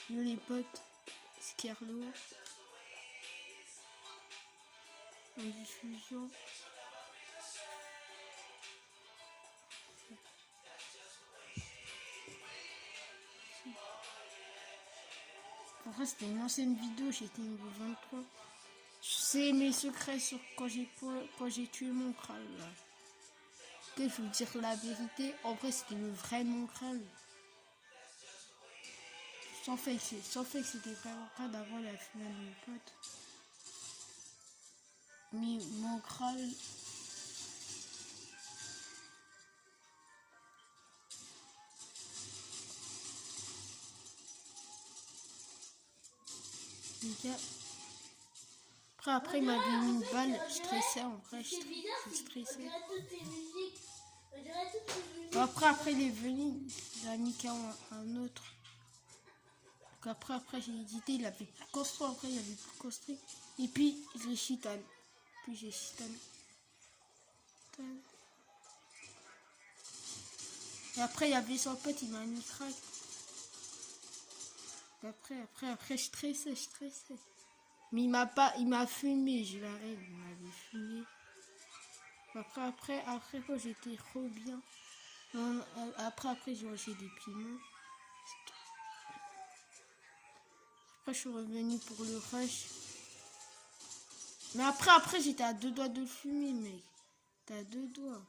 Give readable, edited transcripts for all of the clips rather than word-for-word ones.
Yo les potes, c'est Carlo. En diffusion. En vrai, c'était une ancienne vidéo, j'étais niveau 23. Je sais mes secrets sur quand j'ai tué mon crâne là. Il faut dire la vérité. En vrai, c'était le vrai mon crâne. Sans fait que c'était vraiment crâne avant la finale de mon pote. Mais mon crâne. Après il m'avait mis une balle, je stressais en vrai, je stressais. Après il est venu, il a mis un autre. Donc après j'ai édité, il avait plus construit, après il avait plus construit. Et puis j'ai chitane. Et après il y avait son pote, il m'a mis crack. Après je stressais. Mais il m'a fumé, je l'arrête, il m'avait fumé. Après quand j'étais trop bien. Après j'ai lâché des piments. Après je suis revenu pour le rush. Mais après j'étais à 2 doigts de fumer, mec. T'es à 2 doigts.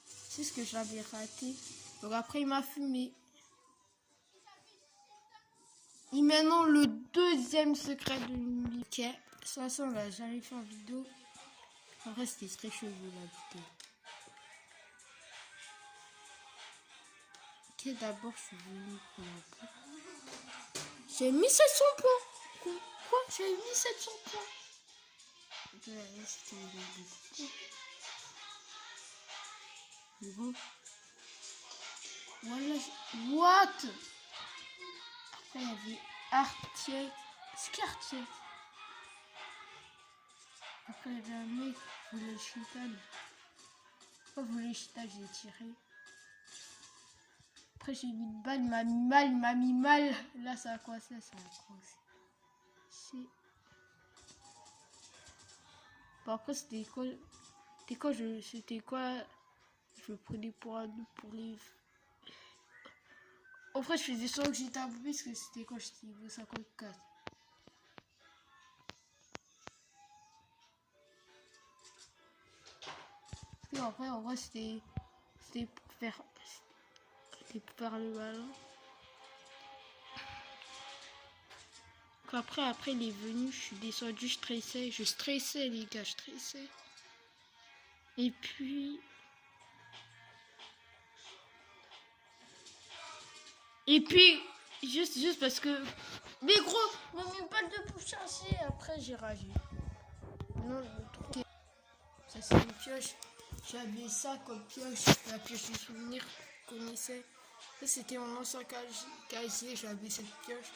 C'est ce que j'avais raté. Donc après il m'a fumé. Et maintenant le deuxième secret de Mickey. De toute façon on l'a jamais fait en vidéo. En vrai c'était très chelou la vidéo. Ok, d'abord je suis venu pour un peu. J'ai mis 700 points. Quoi? J'ai mis 700 points. C'était beaucoup. Mais bon. Voilà. What? Après il y avait Artier. C'est qui Artier? Après il y avait un mec qui voulait le chitane. Quand voulait le chitane, j'ai tiré. Après j'ai mis une balle, il m'a mis mal. Là ça a coincé, Par contre c'était quoi? Je me prenais pour un doute pour les. En fait je faisais ça que j'étais aboué parce que c'était quand j'étais niveau 54. En vrai c'était pour faire le ballon. Après il est venu, je suis descendu, je stressais les gars, je stressais. Et puis juste parce que mais gros, on m'a mis une balle de pour chercher. Après j'ai ragé. Non, le truc ça c'est une pioche. J'avais ça comme pioche, la pioche du souvenir qu'on connaissait. Ça c'était mon ancien casier, j'avais cette pioche.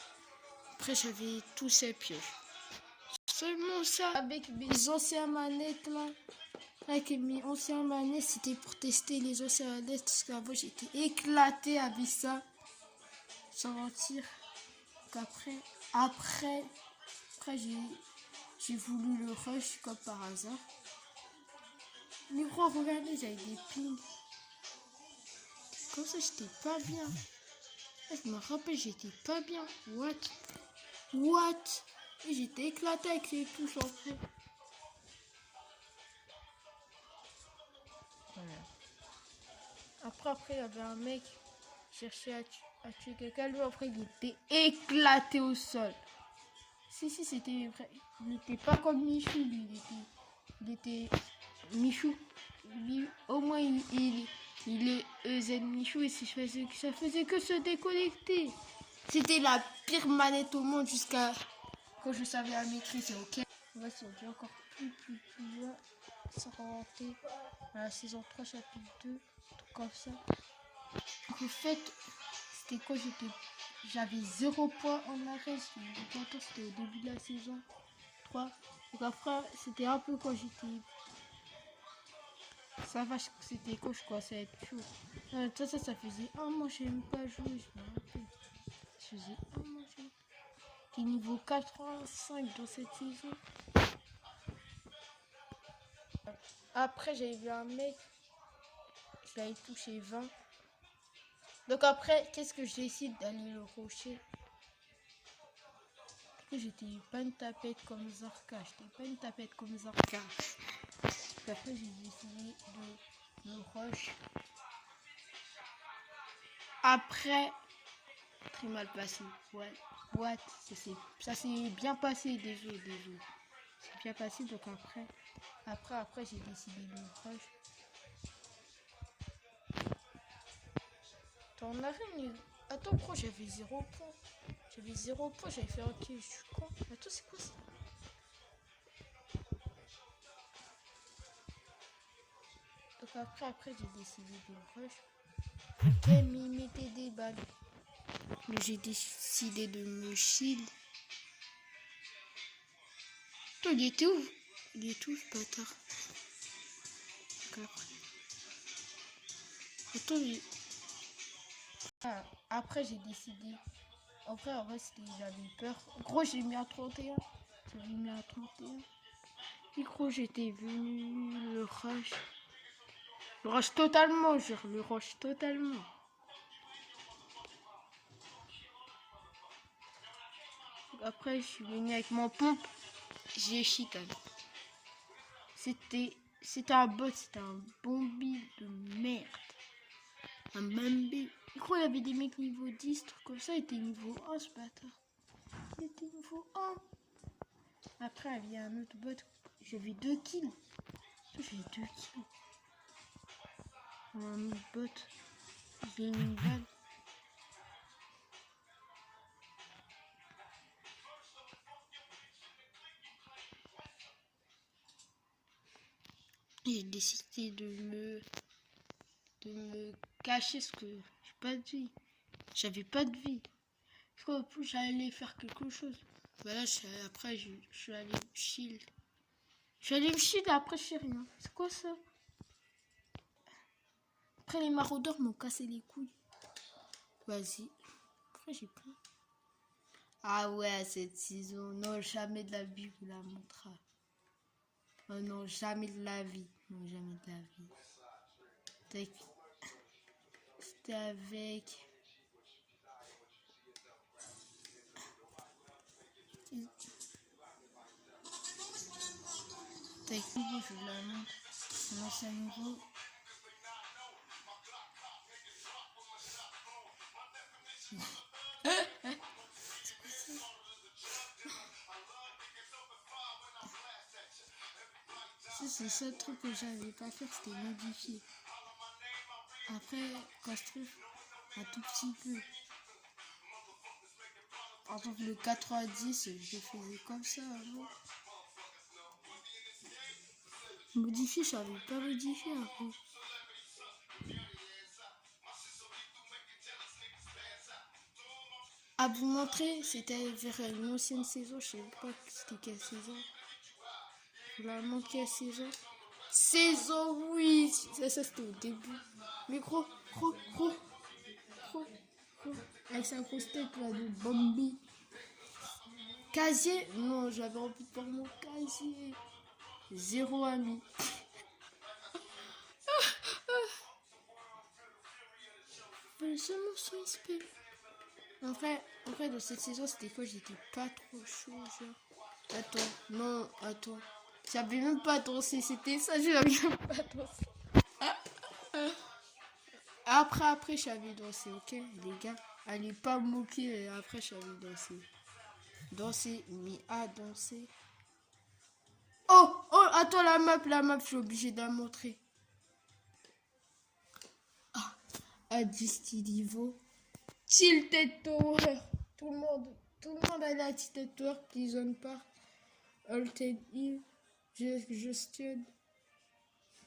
Après j'avais tous ces pioches. Seulement ça. Avec mes anciennes manettes là. Avec mes anciennes manettes, c'était pour tester les anciennes manettes. Parce qu'avant j'étais éclaté avec ça. Sans mentir. Après j'ai voulu le rush comme par hasard. Mais gros, regardez, j'avais des pings. Comme ça, j'étais pas bien. Je me rappelle, j'étais pas bien. What? Et j'étais éclaté avec les touches en fait. Voilà. Après, il y avait un mec qui cherchait à tuer quelqu'un. Lui, après, il était éclaté au sol. Si, c'était vrai. Il n'était pas comme Michou, lui. Il était Michou. Lui, au moins, il est EZ Michou et ça faisait que se déconnecter. C'était la pire manette au monde jusqu'à quand je savais la maîtriser, ok? Voici, on dit encore plus loin. Ça remonter à la saison 3, chapitre 2, tout comme ça. En fait, c'était quand j'avais 0 points en arrêt. C'était au début de la saison 3. Donc après, c'était un peu quand j'étais. Ça va, c'était quand je commençais à être chaud. Ça faisait un mois, je n'aime pas jouer, je me rappelle. Ça faisait un mois, j'étais niveau 85 dans cette saison. Après, j'avais vu un mec, je l'avais touché 20. Donc après, qu'est-ce que je décide d'aller le rocher? J'étais pas une tapette comme Zorka, Puis après, j'ai décidé de le rush. Après, très mal passé. Ouais, what? Ça s'est bien passé, désolé. C'est bien passé, donc après, j'ai décidé de le rush. T'en as rien. Attends, gros, j'avais 0 points. J'avais fait ok, je suis con. Attends, c'est quoi ça? Donc après, j'ai décidé de le rush. Ok, mais il mettait des balles. Mais j'ai décidé de me shield. Toi, il était où? Il est où, ce bâtard? Après, j'ai décidé. Après, en vrai, j'avais peur. Gros, j'ai mis à 31. Et gros, j'étais venu le rush. Le rush totalement, genre, le rush totalement. Après, je suis venu avec mon pompe. J'ai chicane. C'était un bot, c'était un bombi de merde. Un bambi. Je crois qu'il y avait des mecs niveau 10, trucs comme ça, il était niveau 1 ce bâtard. Il était niveau 1. Après, il y a un autre bot. J'avais 2 kills. Un autre bot. J'ai mis une balle. J'ai décidé de me cacher parce que j'ai pas de vie. J'avais pas de vie. Je crois que j'allais faire quelque chose. Voilà, après je suis allé me shield. Après je sais rien. C'est quoi ça? Après les maraudeurs m'ont cassé les couilles. Vas-y. Après j'ai pris. Ah ouais, cette saison. Non, jamais de la vie vous la montrera. Oh non, jamais de la vie. C'était avec... Tac, je vous la montre. Un ancien niveau. C'est le seul truc que j'avais pas fait, c'était modifier. Après, quand je trouve un tout petit peu. Par exemple, le 90, je le faisais comme ça avant. Modifier, je savais pas modifier avant. À vous montrer, c'était vers une ancienne saison, je sais pas c'était quelle saison. Je vous la montre quelle saison. Saison 8. Ça c'était au début. Mais gros. Avec sa grosse tête là de Bambi. Casier. Non, j'avais envie de voir mon casier. 0 ami. En vrai, dans cette saison, c'était quoi? J'étais pas trop chaud, genre. Attends. J'avais même pas dansé, c'était ça, je n'avais même pas dansé. Après, j'avais dansé, ok, les gars. Allez pas me moquer, après, j'avais dansé. Mais à danser. Oh, attends, la map, je suis obligé de la montrer. À 10 niveau. Tilted Tower. Tout le monde a la Tilted Tower, Prison Park, Altered Hill, Justin,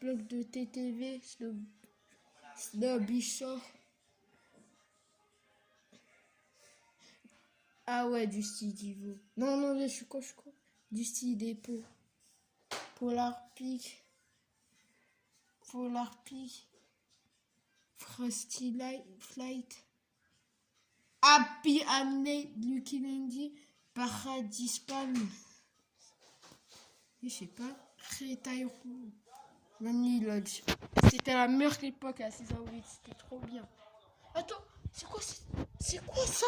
bloc de TTV, Snobby Shore. Ah ouais, du style niveau. Non, je suis quoi? Du style dépôt. Polar Peak. Frosty Flight, Happy Hamlet, Lucky Landy, Paradis Spam. Je sais pas, Retail Room, Lonely Lodge. C'était la meilleure époque à saison 8, c'était trop bien. Attends, c'est quoi ça?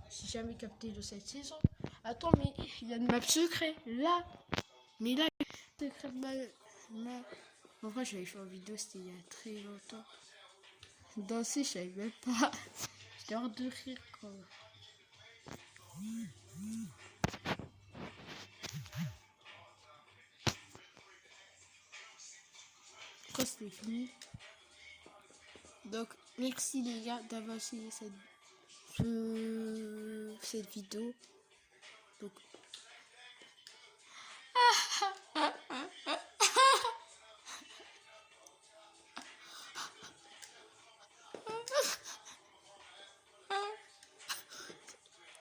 J'ai jamais capté de cette saison. Attends, mais il y a une map secret là. Mais là, secret en vrai, j'avais fait une vidéo, c'était il y a très longtemps. Danser, je savais même pas. J'étais hors de rire quoi. Après, c'était fini. Donc, merci les gars d'avoir suivi cette vidéo. Donc,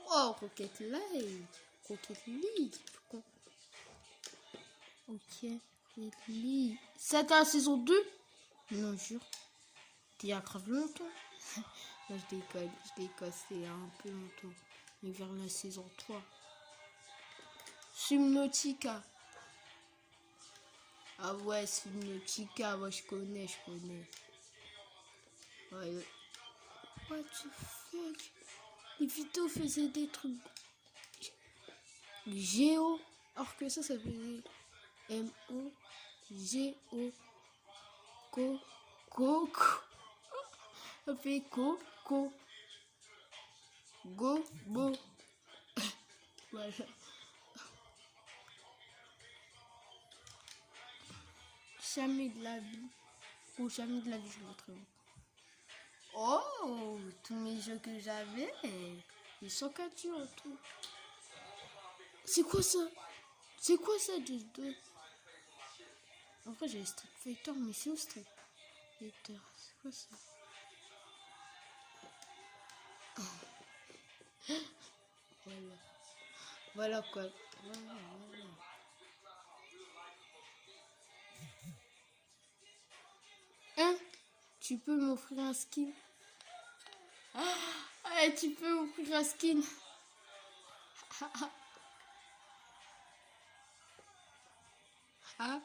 oh, Rocket League. Rocket League. Ok, Rocket League. C'était la saison 2? Non, jure. Il y a grave longtemps. Non, je déconne, c'est un peu longtemps. Mais vers la saison 3. Subnautica. Ah ouais, Subnautica, ouais, je connais. Ouais. What the fuck? Les vidéos faisaient des trucs Géo. Or que ça faisait M-O-G-O. Ça fait Go, Bo. Voilà. Jamais de la vie. Ou jamais de la vie, je me trompe. Oh, tous mes jeux que j'avais. Ils sont capturés en tout. C'est quoi ça de deux? En vrai, j'ai Street Fighter, mais c'est où Street Fighter? C'est quoi ça? Voilà quoi. Voilà. Hein? Tu peux m'offrir un skin? Ah, tu peux m'offrir un skin? Ah,